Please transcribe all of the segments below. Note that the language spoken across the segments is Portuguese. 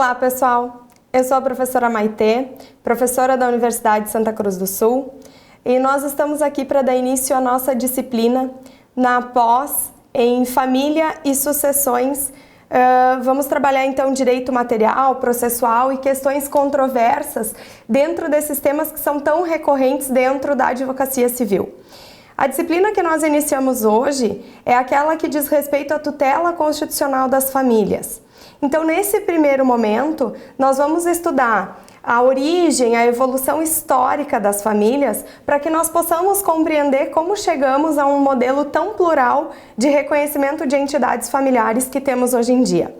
Olá, pessoal! Eu sou a professora Maitê, professora da Universidade de Santa Cruz do Sul, e nós estamos aqui para dar início à nossa disciplina na pós em Família e Sucessões. Vamos trabalhar então direito material, processual e questões controversas dentro desses temas que são tão recorrentes dentro da advocacia civil. A disciplina que nós iniciamos hoje é aquela que diz respeito à tutela constitucional das famílias. Então, nesse primeiro momento, nós vamos estudar a origem, a evolução histórica das famílias, para que nós possamos compreender como chegamos a um modelo tão plural de reconhecimento de entidades familiares que temos hoje em dia.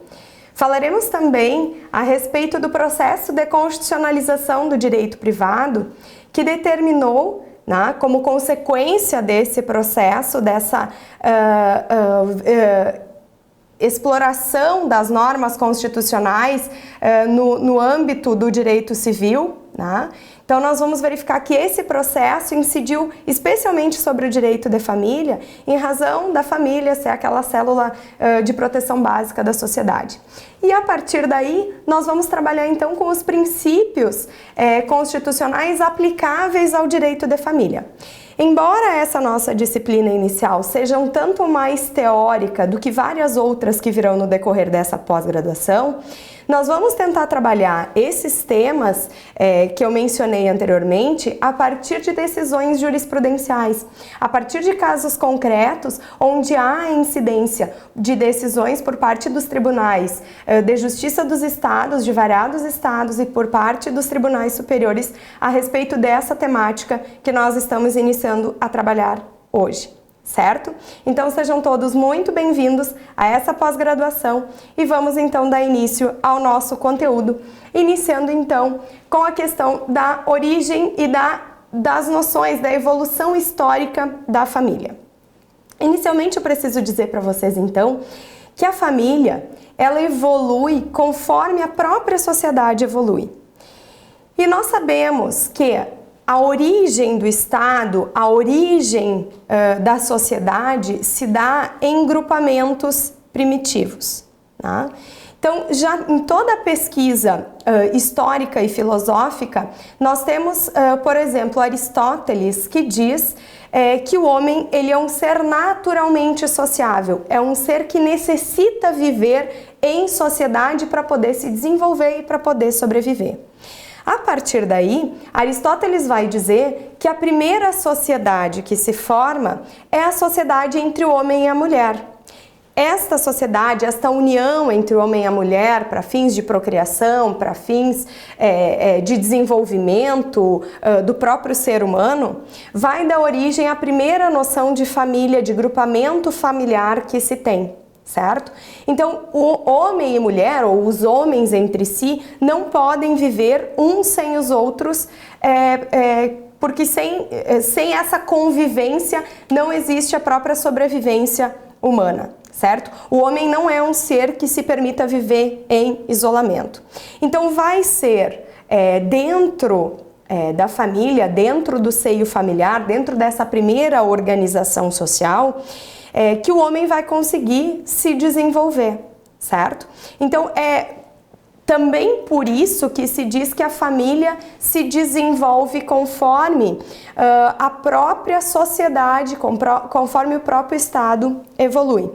Falaremos também a respeito do processo de constitucionalização do direito privado, que determinou, como consequência desse processo, dessa exploração das normas constitucionais no âmbito do direito civil, Então nós vamos verificar que esse processo incidiu especialmente sobre o direito de família, em razão da família ser aquela célula de proteção básica da sociedade. E a partir daí, nós vamos trabalhar então com os princípios constitucionais aplicáveis ao direito de família. Embora essa nossa disciplina inicial seja um tanto mais teórica do que várias outras que virão no decorrer dessa pós-graduação, nós vamos tentar trabalhar esses temas que eu mencionei anteriormente a partir de decisões jurisprudenciais, a partir de casos concretos onde há incidência de decisões por parte dos tribunais de justiça dos estados, de variados estados e por parte dos tribunais superiores a respeito dessa temática que nós estamos iniciando a trabalhar hoje. Certo? Então sejam todos muito bem-vindos a essa pós-graduação e vamos então dar início ao nosso conteúdo, iniciando então com a questão da origem e das noções da evolução histórica da família. Inicialmente eu preciso dizer para vocês então que a família ela evolui conforme a própria sociedade evolui. E nós sabemos que a origem do Estado, a origem da sociedade se dá em grupamentos primitivos. Então, já em toda a pesquisa histórica e filosófica, nós temos, por exemplo, Aristóteles, que diz que o homem ele é um ser naturalmente sociável, é um ser que necessita viver em sociedade para poder se desenvolver e para poder sobreviver. A partir daí, Aristóteles vai dizer que a primeira sociedade que se forma é a sociedade entre o homem e a mulher. Esta sociedade, esta união entre o homem e a mulher para fins de procriação, para fins de desenvolvimento do próprio ser humano, vai dar origem à primeira noção de família, de grupamento familiar que se tem. Certo? Então, o homem e mulher, ou os homens entre si, não podem viver uns sem os outros, porque sem essa convivência não existe a própria sobrevivência humana, certo? O homem não é um ser que se permita viver em isolamento. Então, vai ser dentro da família, dentro do seio familiar, dentro dessa primeira organização social, que o homem vai conseguir se desenvolver, certo? Então, é também por isso que se diz que a família se desenvolve conforme a própria sociedade, conforme o próprio Estado evolui.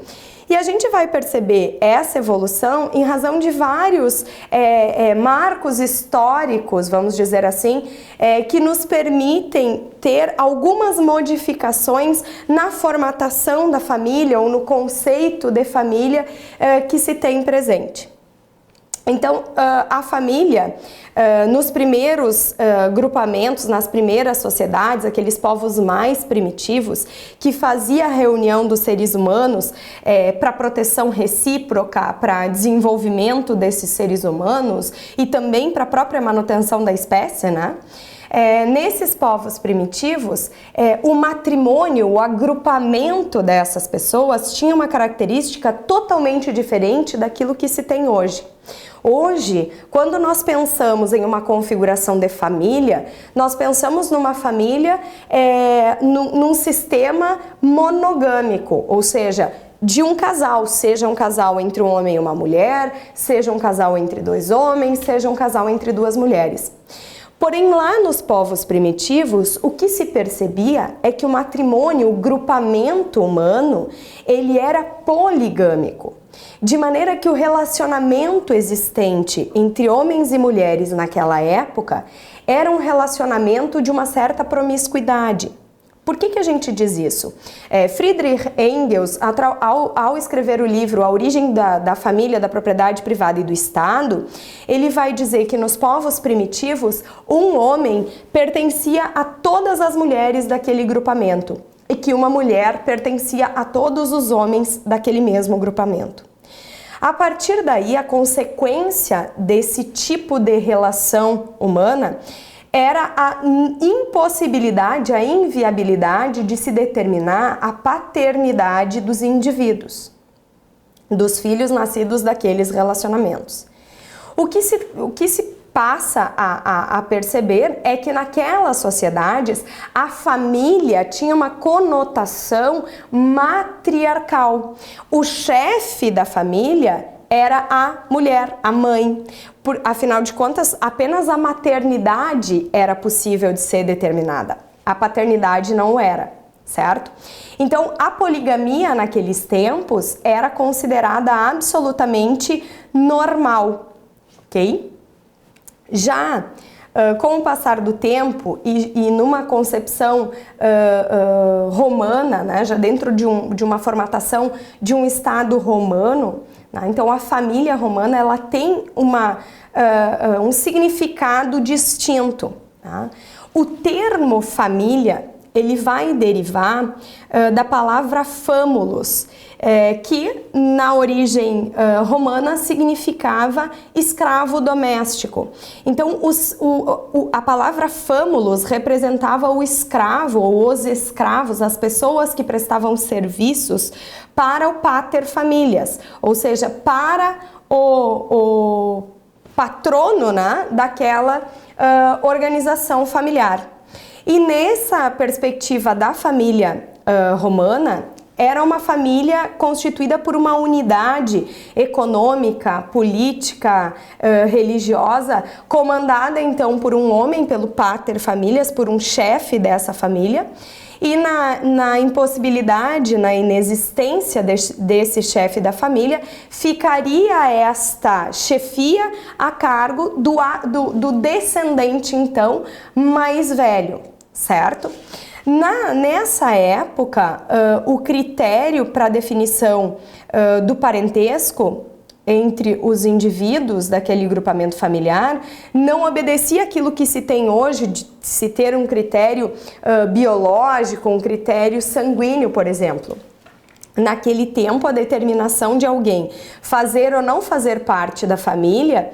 E a gente vai perceber essa evolução em razão de vários marcos históricos, vamos dizer assim, que nos permitem ter algumas modificações na formatação da família ou no conceito de família que se tem presente. Então, a família, nos primeiros grupamentos, nas primeiras sociedades, aqueles povos mais primitivos, que fazia a reunião dos seres humanos para proteção recíproca, para desenvolvimento desses seres humanos e também para a própria manutenção da espécie, nesses povos primitivos, o matrimônio, o agrupamento dessas pessoas tinha uma característica totalmente diferente daquilo que se tem hoje. Hoje, quando nós pensamos em uma configuração de família, nós pensamos numa família num sistema monogâmico, ou seja, de um casal, seja um casal entre um homem e uma mulher, seja um casal entre dois homens, seja um casal entre duas mulheres. Porém, lá nos povos primitivos, o que se percebia é que o matrimônio, o grupamento humano, ele era poligâmico. De maneira que o relacionamento existente entre homens e mulheres naquela época era um relacionamento de uma certa promiscuidade. Por que a gente diz isso? Friedrich Engels, ao escrever o livro A Origem da Família, da Propriedade Privada e do Estado, ele vai dizer que nos povos primitivos, um homem pertencia a todas as mulheres daquele grupamento e que uma mulher pertencia a todos os homens daquele mesmo grupamento. A partir daí, a consequência desse tipo de relação humana era a impossibilidade, a inviabilidade de se determinar a paternidade dos indivíduos, dos filhos nascidos daqueles relacionamentos. O que se passa a perceber é que naquelas sociedades a família tinha uma conotação matriarcal. O chefe da família era a mulher, a mãe. Afinal de contas, apenas a maternidade era possível de ser determinada. A paternidade não era, certo? Então, a poligamia naqueles tempos era considerada absolutamente normal, ok? Já com o passar do tempo e numa concepção romana, né, já dentro de uma formatação de um Estado romano, né, então a família romana ela tem um significado distinto. Tá? O termo família ele vai derivar da palavra famulus, que na origem romana significava escravo doméstico. Então a palavra famulus representava o escravo ou os escravos, as pessoas que prestavam serviços para o pater familias, ou seja, para o patrono, né, daquela organização familiar. E nessa perspectiva da família romana, era uma família constituída por uma unidade econômica, política, religiosa, comandada então por um homem, pelo pater familias, por um chefe dessa família. E na impossibilidade, na inexistência desse chefe da família, ficaria esta chefia a cargo do descendente, então, mais velho, certo? Nessa época, o critério para definição do parentesco entre os indivíduos daquele grupamento familiar não obedecia àquilo que se tem hoje de se ter um critério biológico, um critério sanguíneo, por exemplo. Naquele tempo, a determinação de alguém fazer ou não fazer parte da família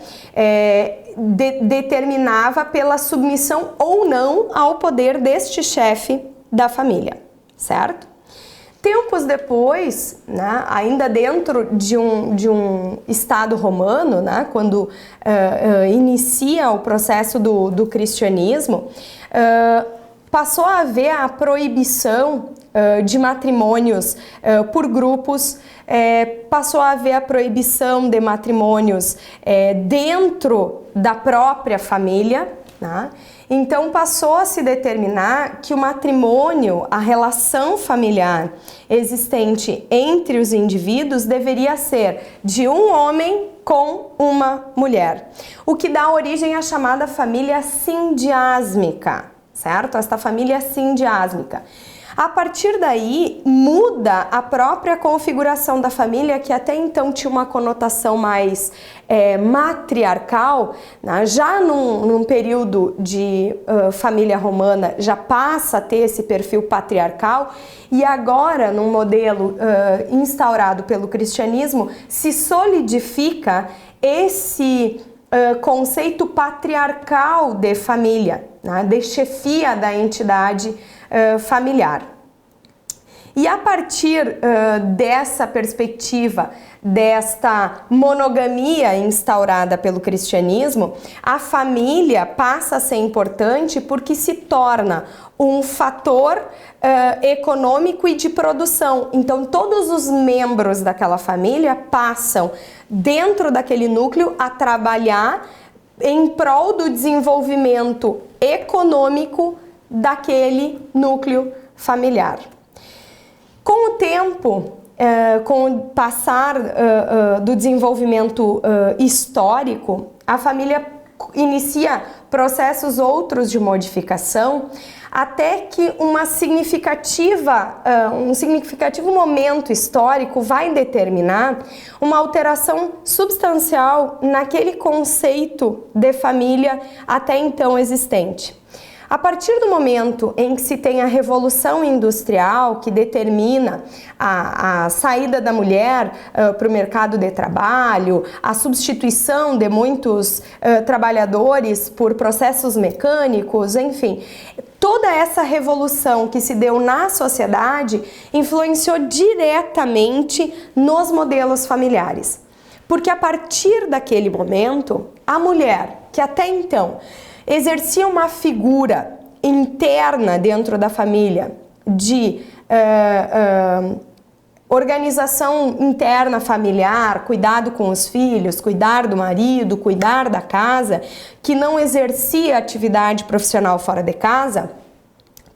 determinava pela submissão ou não ao poder deste chefe da família, certo? Tempos depois, né, ainda dentro de um Estado romano, né, quando inicia o processo do cristianismo, passou a haver a proibição de matrimônios por grupos, passou a haver a proibição de matrimônios dentro da própria família, né? Então passou a se determinar que o matrimônio, a relação familiar existente entre os indivíduos deveria ser de um homem com uma mulher, o que dá origem à chamada família sindiásmica, certo? Esta família sindiásmica. A partir daí, muda a própria configuração da família, que até então tinha uma conotação mais matriarcal, né? Já num período de família romana, já passa a ter esse perfil patriarcal, e agora, num modelo instaurado pelo cristianismo, se solidifica esse conceito patriarcal de família, né? De chefia da entidade familiar. E a partir dessa perspectiva, desta monogamia instaurada pelo cristianismo, a família passa a ser importante porque se torna um fator econômico e de produção. Então, todos os membros daquela família passam, dentro daquele núcleo, a trabalhar em prol do desenvolvimento econômico daquele núcleo familiar. Com o tempo, com o passar do desenvolvimento histórico, a família inicia processos outros de modificação, até que um significativo momento histórico vai determinar uma alteração substancial naquele conceito de família até então existente. A partir do momento em que se tem a Revolução Industrial, que determina a saída da mulher para o mercado de trabalho, a substituição de muitos trabalhadores por processos mecânicos, enfim, toda essa revolução que se deu na sociedade influenciou diretamente nos modelos familiares. Porque a partir daquele momento, a mulher, que até então exercia uma figura interna dentro da família de organização interna familiar, cuidado com os filhos, cuidar do marido, cuidar da casa, que não exercia atividade profissional fora de casa,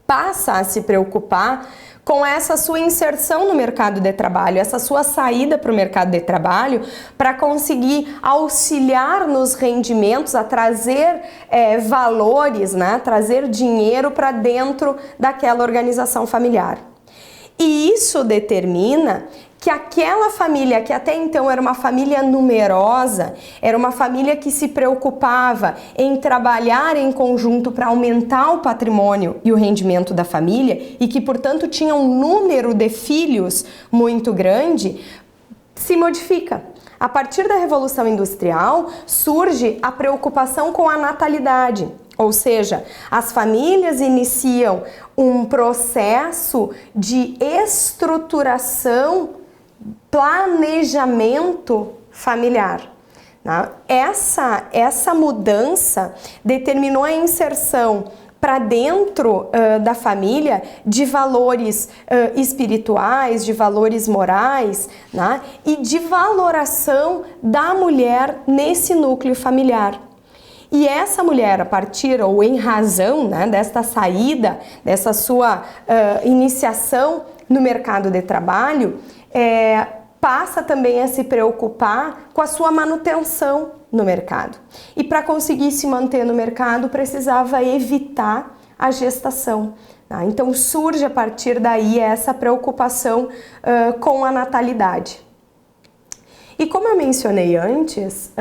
passa a se preocupar com essa sua inserção no mercado de trabalho, essa sua saída para o mercado de trabalho, para conseguir auxiliar nos rendimentos, a trazer valores, né, trazer dinheiro para dentro daquela organização familiar. E isso determina que aquela família, que até então era uma família numerosa, era uma família que se preocupava em trabalhar em conjunto para aumentar o patrimônio e o rendimento da família e que, portanto, tinha um número de filhos muito grande, se modifica. A partir da Revolução Industrial, surge a preocupação com a natalidade. Ou seja, as famílias iniciam um processo de estruturação, planejamento familiar. Essa mudança determinou a inserção para dentro da família de valores espirituais, de valores morais, né, e de valoração da mulher nesse núcleo familiar. E essa mulher, a partir ou em razão, né, desta saída, dessa sua iniciação no mercado de trabalho, passa também a se preocupar com a sua manutenção no mercado. E para conseguir se manter no mercado, precisava evitar a gestação. Tá? Então surge a partir daí essa preocupação com a natalidade. E como eu mencionei antes,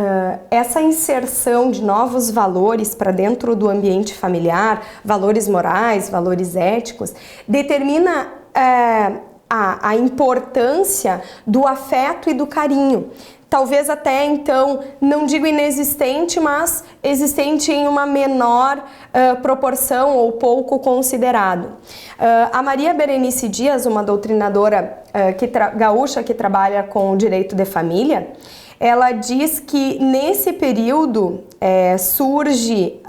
essa inserção de novos valores para dentro do ambiente familiar, valores morais, valores éticos, determina a importância do afeto e do carinho. Talvez até então, não digo inexistente, mas existente em uma menor proporção ou pouco considerado. A Maria Berenice Dias, uma doutrinadora gaúcha que trabalha com o direito de família, ela diz que nesse período surge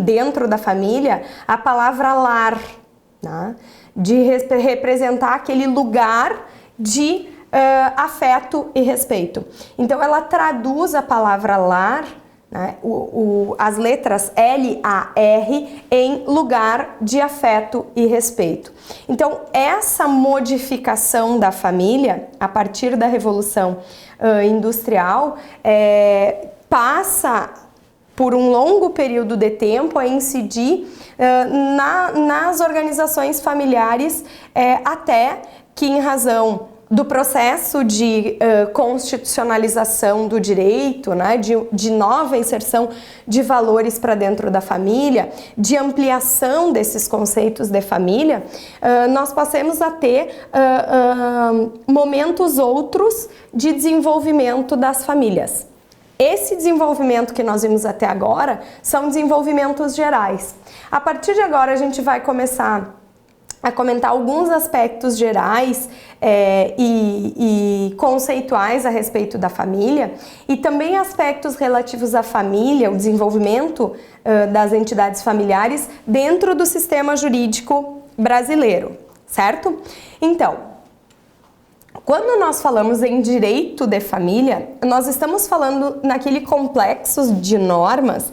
dentro da família a palavra lar, né? De representar aquele lugar de afeto e respeito. Então ela traduz a palavra lar, né, as letras L-A-R em lugar de afeto e respeito. Então essa modificação da família a partir da Revolução Industrial passa por um longo período de tempo a incidir nas organizações familiares, até que em razão do processo de constitucionalização do direito, né, de nova inserção de valores para dentro da família, de ampliação desses conceitos de família, nós passemos a ter momentos outros de desenvolvimento das famílias. Esse desenvolvimento que nós vimos até agora são desenvolvimentos gerais. A partir de agora a gente vai começar a comentar alguns aspectos gerais e conceituais a respeito da família e também aspectos relativos à família, o desenvolvimento das entidades familiares dentro do sistema jurídico brasileiro, certo? Então, quando nós falamos em direito de família, nós estamos falando naquele complexo de normas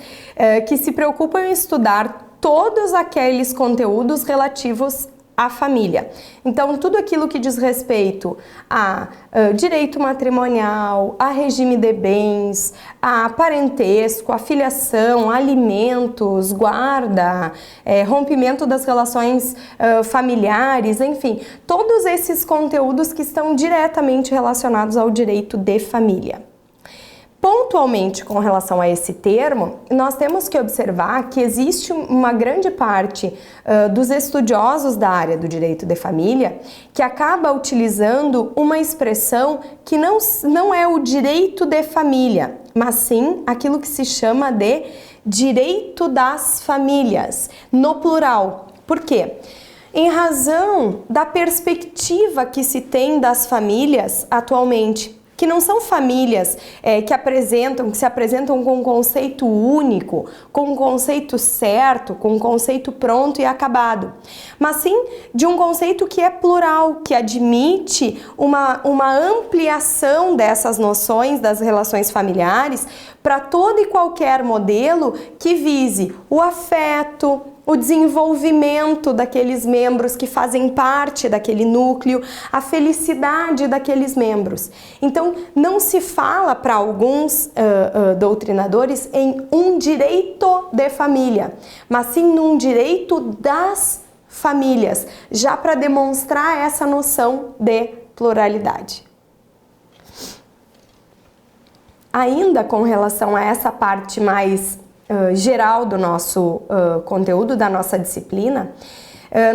que se preocupam em estudar todos aqueles conteúdos relativos à família. Então, tudo aquilo que diz respeito a direito matrimonial, a regime de bens, a parentesco, a filiação, alimentos, guarda, rompimento das relações familiares, enfim, todos esses conteúdos que estão diretamente relacionados ao direito de família. Pontualmente com relação a esse termo, nós temos que observar que existe uma grande parte dos estudiosos da área do direito de família que acaba utilizando uma expressão que não é o direito de família, mas sim aquilo que se chama de direito das famílias, no plural. Por quê? Em razão da perspectiva que se tem das famílias atualmente, que não são famílias que se apresentam com um conceito único, com um conceito certo, com um conceito pronto e acabado, mas sim de um conceito que é plural, que admite uma ampliação dessas noções das relações familiares para todo e qualquer modelo que vise o afeto, o desenvolvimento daqueles membros que fazem parte daquele núcleo, a felicidade daqueles membros. Então, não se fala para alguns doutrinadores em um direito de família, mas sim num direito das famílias, já para demonstrar essa noção de pluralidade. Ainda com relação a essa parte mais geral do nosso conteúdo, da nossa disciplina,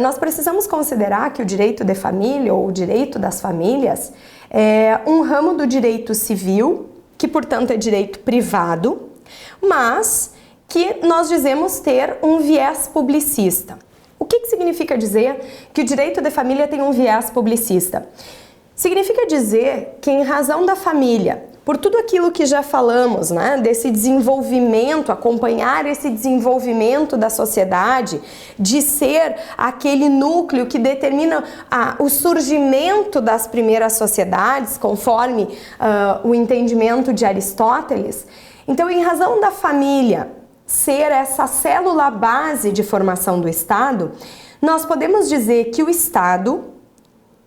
nós precisamos considerar que o direito de família ou o direito das famílias é um ramo do direito civil, que portanto é direito privado, mas que nós dizemos ter um viés publicista. O que significa dizer que o direito de família tem um viés publicista? Significa dizer que em razão da família, por tudo aquilo que já falamos, né, desse desenvolvimento, acompanhar esse desenvolvimento da sociedade, de ser aquele núcleo que determina o surgimento das primeiras sociedades, conforme o entendimento de Aristóteles. Então, em razão da família ser essa célula base de formação do Estado, nós podemos dizer que o Estado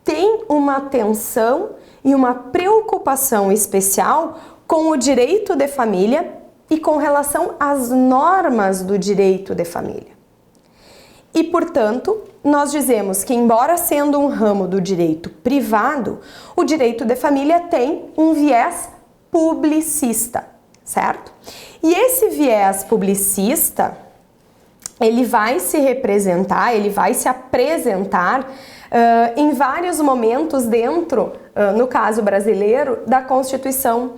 tem uma atenção e uma preocupação especial com o direito de família e com relação às normas do direito de família. E, portanto, nós dizemos que, embora sendo um ramo do direito privado, o direito de família tem um viés publicista, certo? E esse viés publicista, ele vai se representar, ele vai se apresentar em vários momentos dentro, no caso brasileiro, da Constituição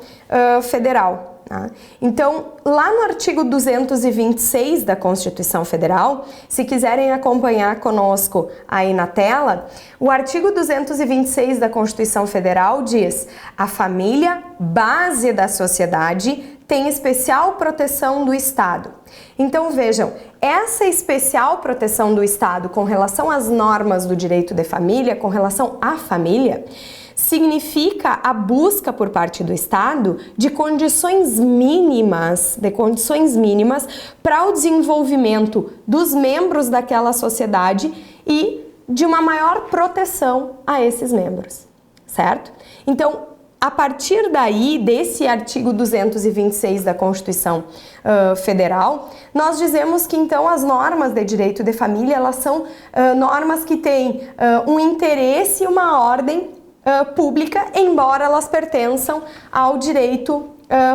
Federal. Tá? Então, lá no artigo 226 da Constituição Federal, se quiserem acompanhar conosco aí na tela, o artigo 226 da Constituição Federal diz: a família, base da sociedade, tem especial proteção do Estado. Então vejam, essa especial proteção do Estado com relação às normas do direito de família, com relação à família, significa a busca por parte do Estado de condições mínimas para o desenvolvimento dos membros daquela sociedade e de uma maior proteção a esses membros, certo? Então, a partir daí, desse artigo 226 da Constituição Federal, nós dizemos que então as normas de direito de família, elas são normas que têm um interesse e uma ordem pública, embora elas pertençam ao direito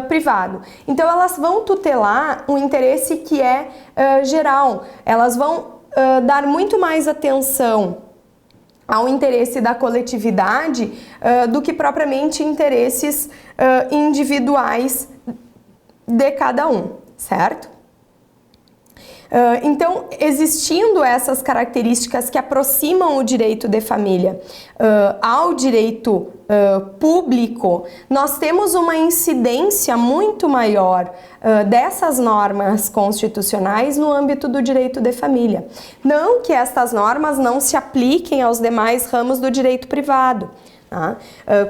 privado. Então elas vão tutelar um interesse que é geral, elas vão dar muito mais atenção ao interesse da coletividade do que propriamente interesses individuais de cada um, certo? Então, existindo essas características que aproximam o direito de família ao direito público, nós temos uma incidência muito maior dessas normas constitucionais no âmbito do direito de família. Não que estas normas não se apliquem aos demais ramos do direito privado.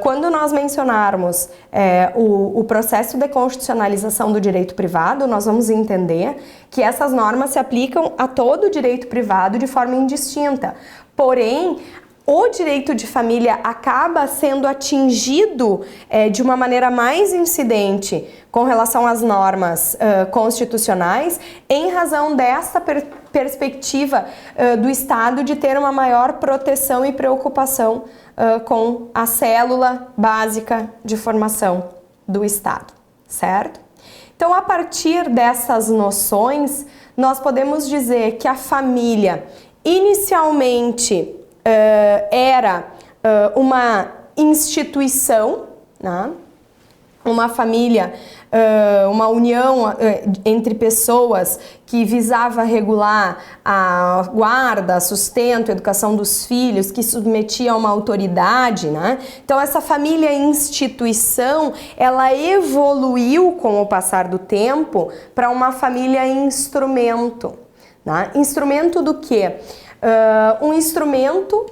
Quando nós mencionarmos o processo de constitucionalização do direito privado, nós vamos entender que essas normas se aplicam a todo o direito privado de forma indistinta. Porém, o direito de família acaba sendo atingido de uma maneira mais incidente com relação às normas constitucionais, em razão dessa perspectiva do Estado de ter uma maior proteção e preocupação com a célula básica de formação do Estado, certo? Então, a partir dessas noções, nós podemos dizer que a família inicialmente era uma instituição, né? Uma família, uma união entre pessoas que visava regular a guarda, sustento, educação dos filhos, que submetia a uma autoridade, né? Então, essa família instituição, ela evoluiu com o passar do tempo para uma família instrumento, né? Instrumento do quê? Um instrumento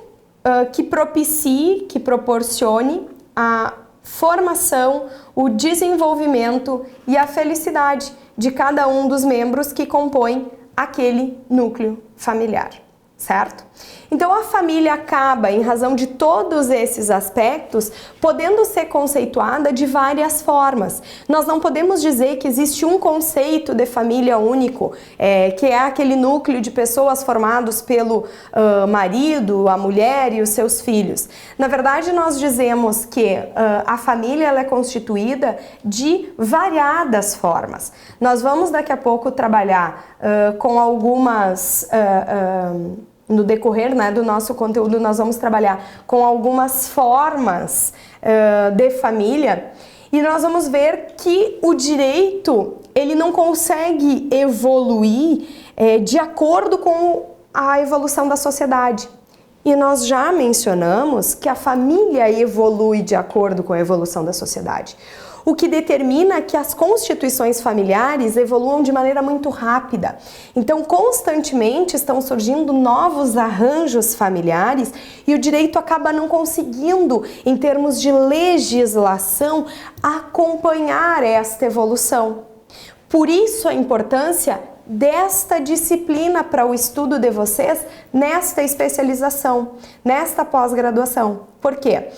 que propicie, que proporcione a formação, o desenvolvimento e a felicidade de cada um dos membros que compõem aquele núcleo familiar, certo? Então, a família acaba, em razão de todos esses aspectos, podendo ser conceituada de várias formas. Nós não podemos dizer que existe um conceito de família único, que é aquele núcleo de pessoas formados pelo marido, a mulher e os seus filhos. Na verdade, nós dizemos que a família ela é constituída de variadas formas. Nós vamos daqui a pouco trabalhar com algumas... No decorrer, né, do nosso conteúdo, nós vamos trabalhar com algumas formas de família e nós vamos ver que o direito ele não consegue evoluir de acordo com a evolução da sociedade. E nós já mencionamos que a família evolui de acordo com a evolução da sociedade, o que determina que as constituições familiares evoluam de maneira muito rápida. Então, constantemente estão surgindo novos arranjos familiares e o direito acaba não conseguindo, em termos de legislação, acompanhar esta evolução. Por isso a importância desta disciplina para o estudo de vocês nesta especialização, nesta pós-graduação. Por quê?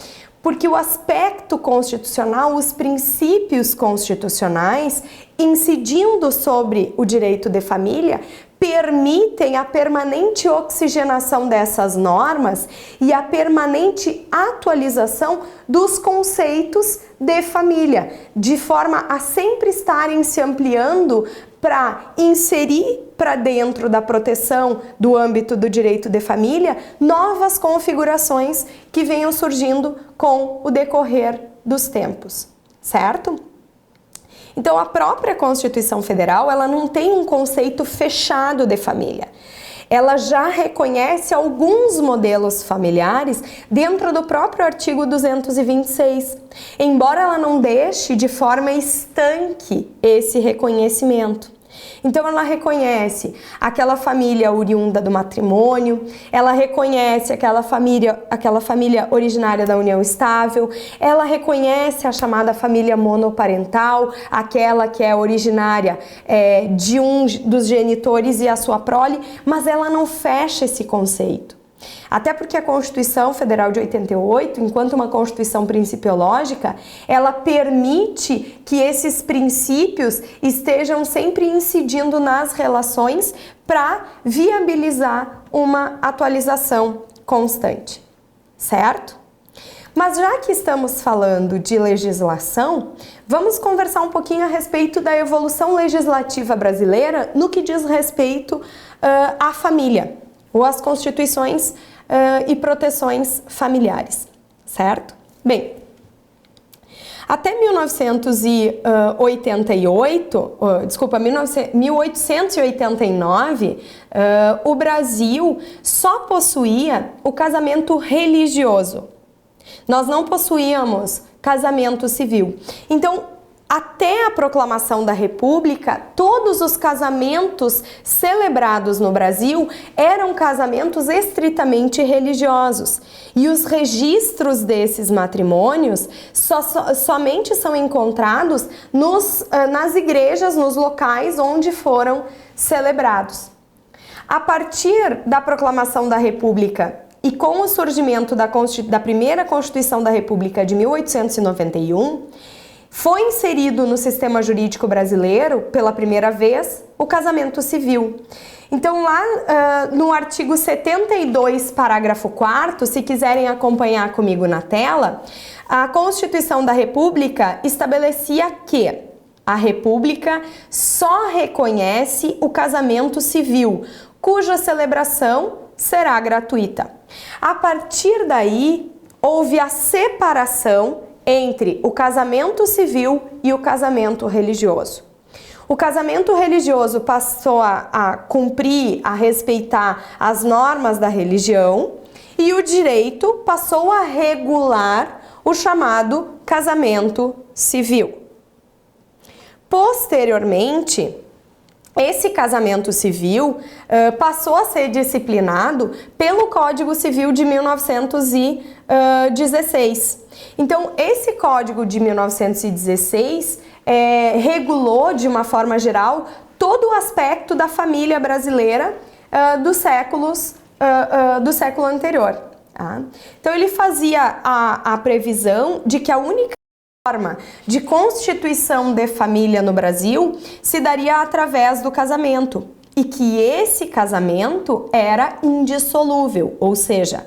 Porque o aspecto constitucional, os princípios constitucionais, incidindo sobre o direito de família, permitem a permanente oxigenação dessas normas e a permanente atualização dos conceitos de família, de forma a sempre estarem se ampliando para inserir para dentro da proteção do âmbito do direito de família novas configurações que venham surgindo com o decorrer dos tempos, certo? Então, a própria Constituição Federal, ela não tem um conceito fechado de família. Ela já reconhece alguns modelos familiares dentro do próprio artigo 226, embora ela não deixe de forma estanque esse reconhecimento. Então, ela reconhece aquela família oriunda do matrimônio, ela reconhece aquela família originária da união estável, ela reconhece a chamada família monoparental, aquela que é originária de um dos genitores e a sua prole, mas ela não fecha esse conceito. Até porque a Constituição Federal de 88, enquanto uma Constituição principiológica, ela permite que esses princípios estejam sempre incidindo nas relações para viabilizar uma atualização constante, certo? Mas já que estamos falando de legislação, vamos conversar um pouquinho a respeito da evolução legislativa brasileira no que diz respeito à família, ou às constituições e proteções familiares, certo? Bem, Até 1889, o Brasil só possuía o casamento religioso. Nós não possuíamos casamento civil. Então, até a proclamação da República, todos os casamentos celebrados no Brasil eram casamentos estritamente religiosos. E os registros desses matrimônios somente são encontrados nas igrejas, nos locais onde foram celebrados. A partir da proclamação da República e com o surgimento da primeira Constituição da República de 1891, foi inserido no sistema jurídico brasileiro, pela primeira vez, o casamento civil. Então, lá no artigo 72, parágrafo 4º, se quiserem acompanhar comigo na tela, a Constituição da República estabelecia que a República só reconhece o casamento civil, cuja celebração será gratuita. A partir daí, houve a separação entre o casamento civil e o casamento religioso. O casamento religioso passou a cumprir, a respeitar as normas da religião, e o direito passou a regular o chamado casamento civil. Posteriormente, esse casamento civil passou a ser disciplinado pelo Código Civil de 1916. Então, esse Código de 1916 regulou, de uma forma geral, todo o aspecto da família brasileira do século anterior. Tá? Então, ele fazia a previsão de que a única forma de constituição de família no Brasil se daria através do casamento, e que esse casamento era indissolúvel, ou seja,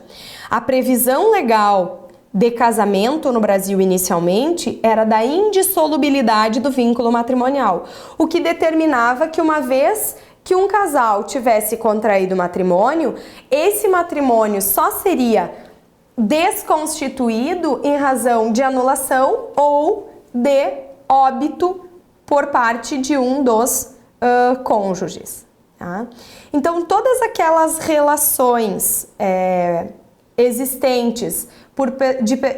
a previsão legal de casamento no Brasil inicialmente era da indissolubilidade do vínculo matrimonial, o que determinava que uma vez que um casal tivesse contraído matrimônio, esse matrimônio só seria desconstituído em razão de anulação ou de óbito por parte de um dos cônjuges. Tá? Então, todas aquelas relações existentes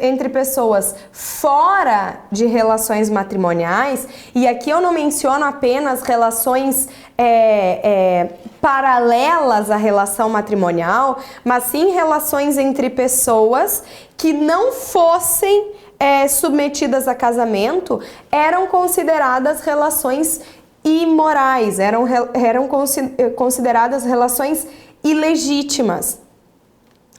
entre pessoas fora de relações matrimoniais, e aqui eu não menciono apenas relações paralelas à relação matrimonial, mas sim relações entre pessoas que não fossem submetidas a casamento, eram consideradas relações imorais, eram consideradas relações ilegítimas.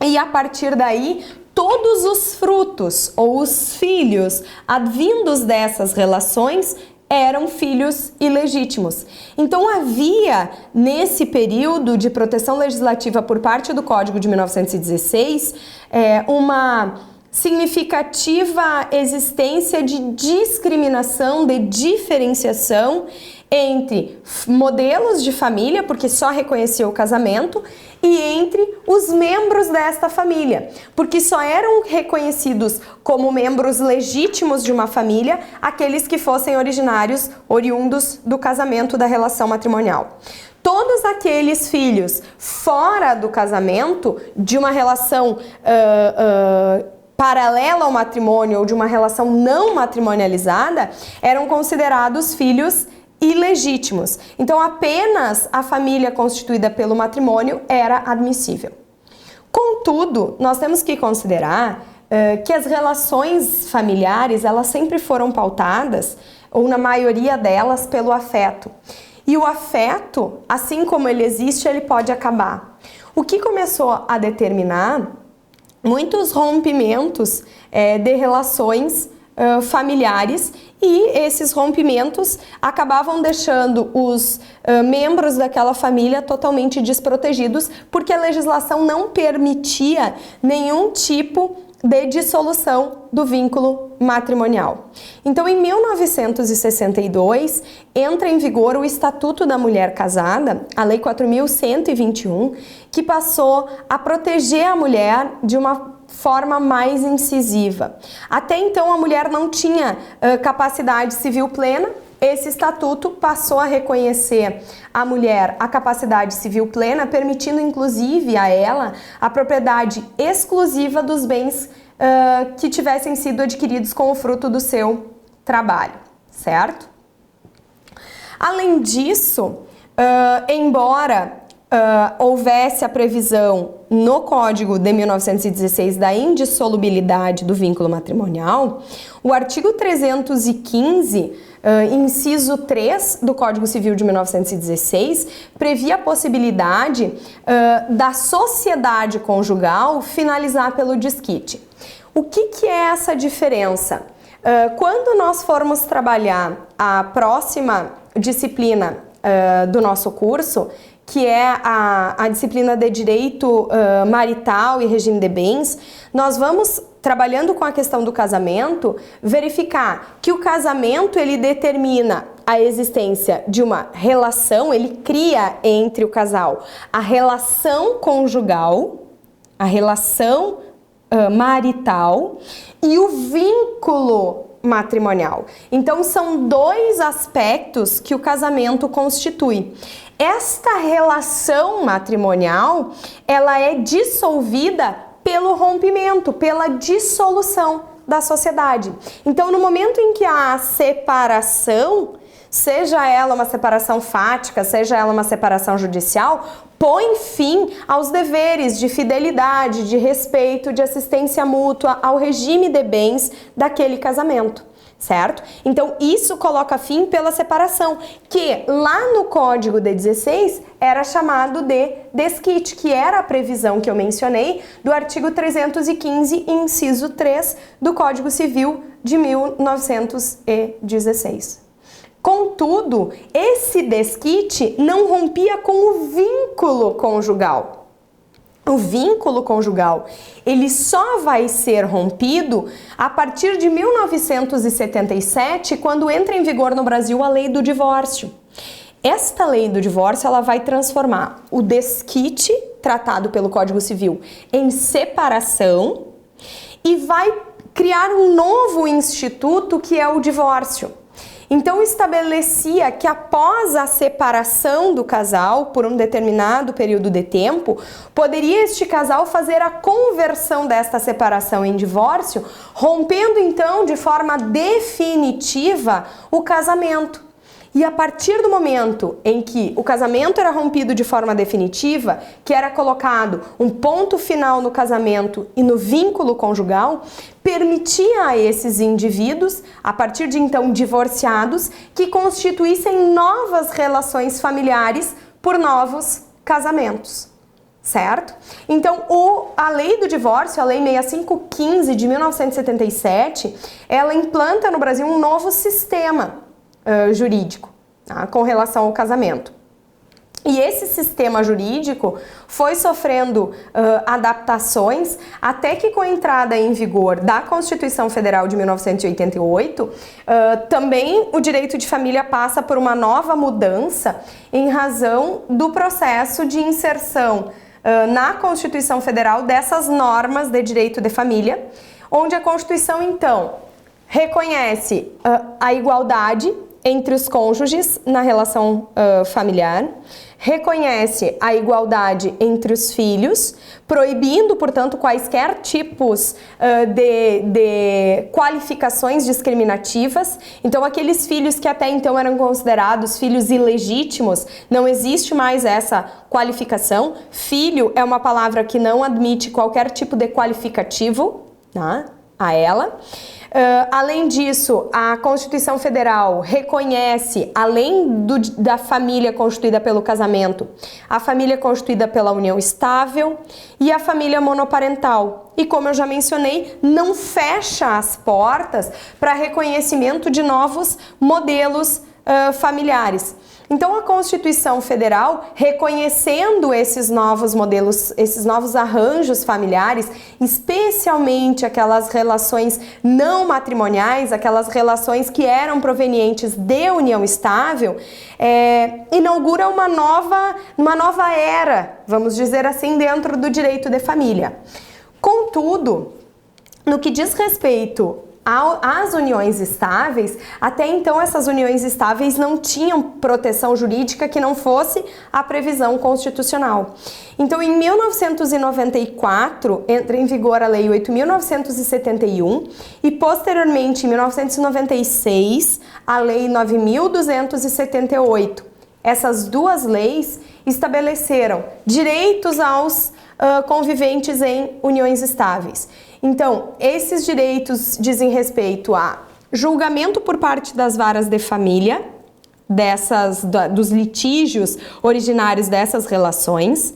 E a partir daí, todos os frutos ou os filhos advindos dessas relações eram filhos ilegítimos. Então havia, nesse período de proteção legislativa por parte do Código de 1916, uma significativa existência de discriminação, de diferenciação entre modelos de família, porque só reconhecia o casamento, e entre os membros desta família, porque só eram reconhecidos como membros legítimos de uma família aqueles que fossem oriundos do casamento, da relação matrimonial. Todos aqueles filhos fora do casamento, de uma relação paralela ao matrimônio ou de uma relação não matrimonializada, eram considerados filhos ilegítimos. Então, apenas a família constituída pelo matrimônio era admissível. Contudo, nós temos que considerar que as relações familiares, elas sempre foram pautadas, ou na maioria delas, pelo afeto. E o afeto, assim como ele existe, ele pode acabar. O que começou a determinar muitos rompimentos de relações familiares, e esses rompimentos acabavam deixando os membros daquela família totalmente desprotegidos, porque a legislação não permitia nenhum tipo de dissolução do vínculo matrimonial. Então, em 1962, entra em vigor o Estatuto da Mulher Casada, a Lei 4.121, que passou a proteger a mulher de uma forma mais incisiva. Até então a mulher não tinha capacidade civil plena. Esse estatuto passou a reconhecer à mulher a capacidade civil plena, permitindo inclusive a ela a propriedade exclusiva dos bens que tivessem sido adquiridos com o fruto do seu trabalho, certo? Além disso, embora houvesse a previsão no Código de 1916 da indissolubilidade do vínculo matrimonial, o artigo 315, inciso 3 do Código Civil de 1916, previa a possibilidade da sociedade conjugal finalizar pelo desquite. O que é essa diferença? Quando nós formos trabalhar a próxima disciplina do nosso curso, que é a disciplina de Direito Marital e Regime de Bens, nós vamos, trabalhando com a questão do casamento, verificar que o casamento ele determina a existência de uma relação, ele cria entre o casal a relação conjugal, a relação marital e o vínculo matrimonial. Então são dois aspectos que o casamento constitui. Esta relação matrimonial, ela é dissolvida pelo rompimento, pela dissolução da sociedade. Então, no momento em que há a separação, seja ela uma separação fática, seja ela uma separação judicial, põe fim aos deveres de fidelidade, de respeito, de assistência mútua, ao regime de bens daquele casamento. Certo? Então, isso coloca fim pela separação, que lá no Código de 16 era chamado de desquite, que era a previsão que eu mencionei do artigo 315, inciso 3 do Código Civil de 1916. Contudo, esse desquite não rompia com o vínculo conjugal. O vínculo conjugal, ele só vai ser rompido a partir de 1977, quando entra em vigor no Brasil a Lei do Divórcio. Esta Lei do Divórcio, ela vai transformar o desquite, tratado pelo Código Civil, em separação e vai criar um novo instituto que é o divórcio. Então estabelecia que após a separação do casal por um determinado período de tempo, poderia este casal fazer a conversão desta separação em divórcio, rompendo então de forma definitiva o casamento. E a partir do momento em que o casamento era rompido de forma definitiva, que era colocado um ponto final no casamento e no vínculo conjugal, permitia a esses indivíduos, a partir de então divorciados, que constituíssem novas relações familiares por novos casamentos. Certo? Então, a Lei do Divórcio, a Lei 6515 de 1977, ela implanta no Brasil um novo sistema jurídico, tá, com relação ao casamento. E esse sistema jurídico foi sofrendo adaptações até que, com a entrada em vigor da Constituição Federal de 1988, também o direito de família passa por uma nova mudança em razão do processo de inserção na Constituição Federal dessas normas de direito de família, onde a Constituição, então, reconhece a igualdade entre os cônjuges na relação familiar, reconhece a igualdade entre os filhos, proibindo, portanto, quaisquer tipos de qualificações discriminativas. Então, aqueles filhos que até então eram considerados filhos ilegítimos, não existe mais essa qualificação. Filho é uma palavra que não admite qualquer tipo de qualificativo, tá, a ela. Além disso, a Constituição Federal reconhece, além da família constituída pelo casamento, a família constituída pela união estável e a família monoparental. E como eu já mencionei, não fecha as portas para reconhecimento de novos modelos familiares. Então, a Constituição Federal, reconhecendo esses novos modelos, esses novos arranjos familiares, especialmente aquelas relações não matrimoniais, aquelas relações que eram provenientes de união estável, inaugura uma nova era, vamos dizer assim, dentro do direito de família. Contudo, no que diz respeito às uniões estáveis, até então essas uniões estáveis não tinham proteção jurídica que não fosse a previsão constitucional. Então, em 1994, entra em vigor a Lei 8.971 e, posteriormente, em 1996, a Lei 9.278. Essas duas leis estabeleceram direitos aos conviventes em uniões estáveis. Então, esses direitos dizem respeito a julgamento por parte das varas de família, dos litígios originários dessas relações,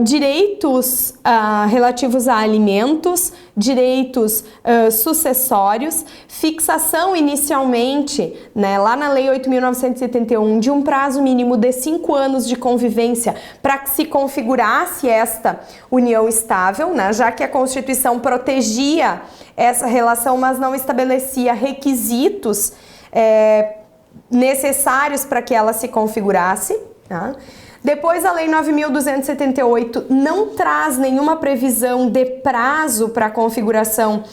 direitos relativos a alimentos, direitos sucessórios, fixação inicialmente, né, lá na Lei 8.971, de um prazo mínimo de 5 anos de convivência para que se configurasse esta união estável, né, já que a Constituição protegia essa relação, mas não estabelecia requisitos necessários para que ela se configurasse, tá? Depois, a Lei 9.278 não traz nenhuma previsão de prazo para a configuração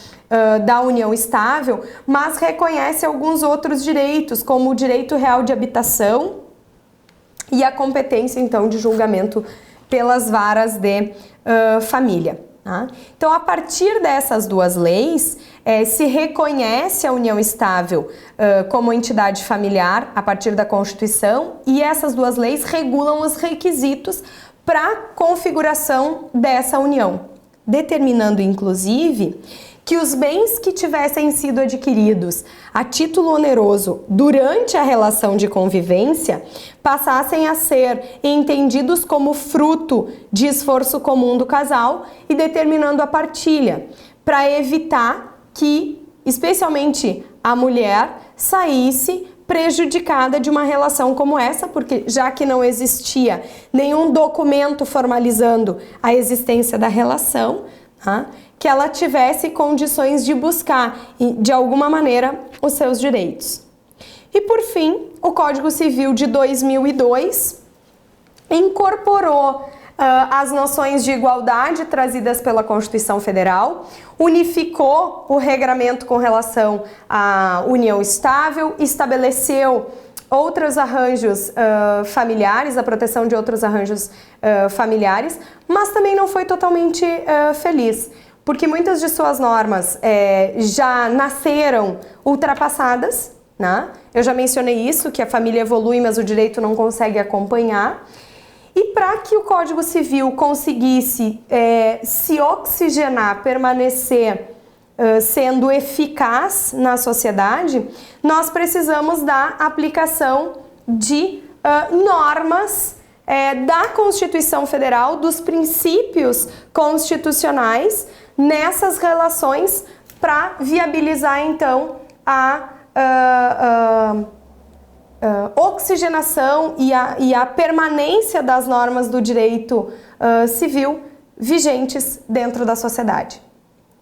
da união estável, mas reconhece alguns outros direitos, como o direito real de habitação e a competência, então, de julgamento pelas varas de família. Tá? Então, a partir dessas duas leis, se reconhece a união estável como entidade familiar a partir da Constituição, e essas duas leis regulam os requisitos para a configuração dessa união, determinando, inclusive, que os bens que tivessem sido adquiridos a título oneroso durante a relação de convivência passassem a ser entendidos como fruto de esforço comum do casal e determinando a partilha, para evitar que, especialmente a mulher, saísse prejudicada de uma relação como essa, porque já que não existia nenhum documento formalizando a existência da relação, tá? Que ela tivesse condições de buscar, de alguma maneira, os seus direitos. E, por fim, o Código Civil de 2002 incorporou as noções de igualdade trazidas pela Constituição Federal, unificou o regramento com relação à união estável, estabeleceu outros arranjos familiares, a proteção de outros arranjos familiares, mas também não foi totalmente feliz, porque muitas de suas normas já nasceram ultrapassadas, né? Eu já mencionei isso, que a família evolui, mas o direito não consegue acompanhar. E para que o Código Civil conseguisse se oxigenar, permanecer sendo eficaz na sociedade, nós precisamos da aplicação de normas da Constituição Federal, dos princípios constitucionais nessas relações para viabilizar, então, a oxigenação e a permanência das normas do direito civil vigentes dentro da sociedade.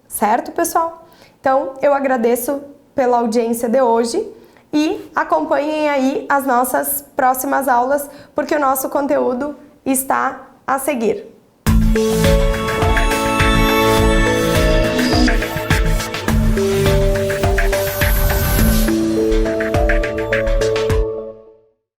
Certo, pessoal? Então, eu agradeço pela audiência de hoje e acompanhem aí as nossas próximas aulas, porque o nosso conteúdo está a seguir.